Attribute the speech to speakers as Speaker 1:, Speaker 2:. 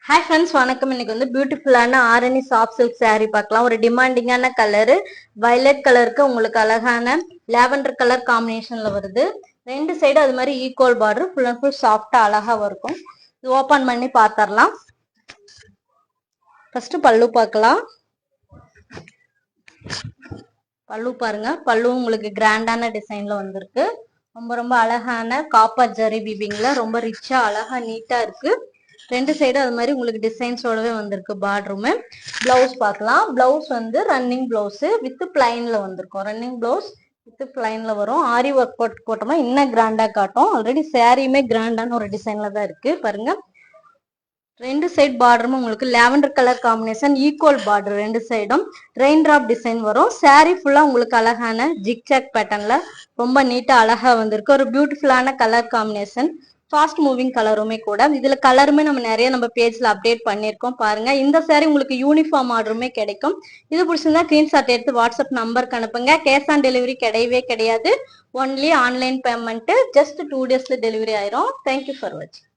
Speaker 1: Hi friends, வணக்கம். இன்னைக்கு வந்து பியூட்டிஃபுல்லான ஆரணி சாஃப்ட் சில்க் saree பார்க்கலாம். ஒரு டிமாண்டிங்கான கலர் வயலட் கலருக்கு உங்களுக்கு அழகான லாவெண்டர் கலர் காம்பினேஷன்ல வருது. ரெண்டு சைடு அது மாதிரி equal border full and full சாஃப்டா அழகா இருக்கும். இது ஓபன் பண்ணி பார்த்தறலாம். ஃபர்ஸ்ட் பல்லு பார்க்கலாம். பல்லு பாருங்க. பல்லு உங்களுக்கு கிராண்டான டிசைன்ல வந்திருக்கு. ரொம்ப அழகான காப்பர் ஜரி வீவிங்ல ரொம்ப ரிச்சா அழகா நீட்டா இருக்கு. ரெண்டு சைடு அது மாதிரி உங்களுக்கு டிசைன்ஸோடவே வந்திருக்கு. பார்டருமே பிளவுஸ் பார்க்கலாம். பிளவுஸ் வந்து ரன்னிங் பிளவுஸ் வித் பிளைன்ல வந்திருக்கும். ரன்னிங் பிளவுஸ் வித் பிளைன்ல வரும். ஆரி ஒர்க் போட்டோமா இன்னும் கிராண்டா காட்டும். ஆல்ரெடி சாரியுமே கிராண்டான ஒரு டிசைன்ல தான் இருக்கு பாருங்க. ரெண்டு சைட் பார்டரும் உங்களுக்கு lavender colour combination equal border. ரெண்டு சைடும் ரெயின் டிராப் டிசைன் வரும். சாரி ஃபுல்லா உங்களுக்கு அழகான ஜிக்ஜாக் பேட்டர்ன்ல ரொம்ப நீட்டா அழகா வந்திருக்கு. ஒரு பியூட்டிஃபுல்லான கலர் காம்பினேஷன். ஃபாஸ்ட் மூவிங் கலருமே கூட. இதுல கலருமே நம்ம பேஜ்ல அப்டேட் பண்ணிருக்கோம் பாருங்க. இந்த சாரி உங்களுக்கு யூனிஃபார்ம் ஆர்டருமே கிடைக்கும். இது பிடிச்சிருந்தா ஸ்கிரீன்ஷாட் எடுத்து வாட்ஸ்அப் நம்பருக்கு அனுப்புங்க. கேஷ் ஆன் டெலிவரி கிடையவே கிடையாது. Only online payment. ஜஸ்ட் 2 daysல டெலிவரி ஆயிரும். தேங்க்யூ ஃபார் வாட்சிங்.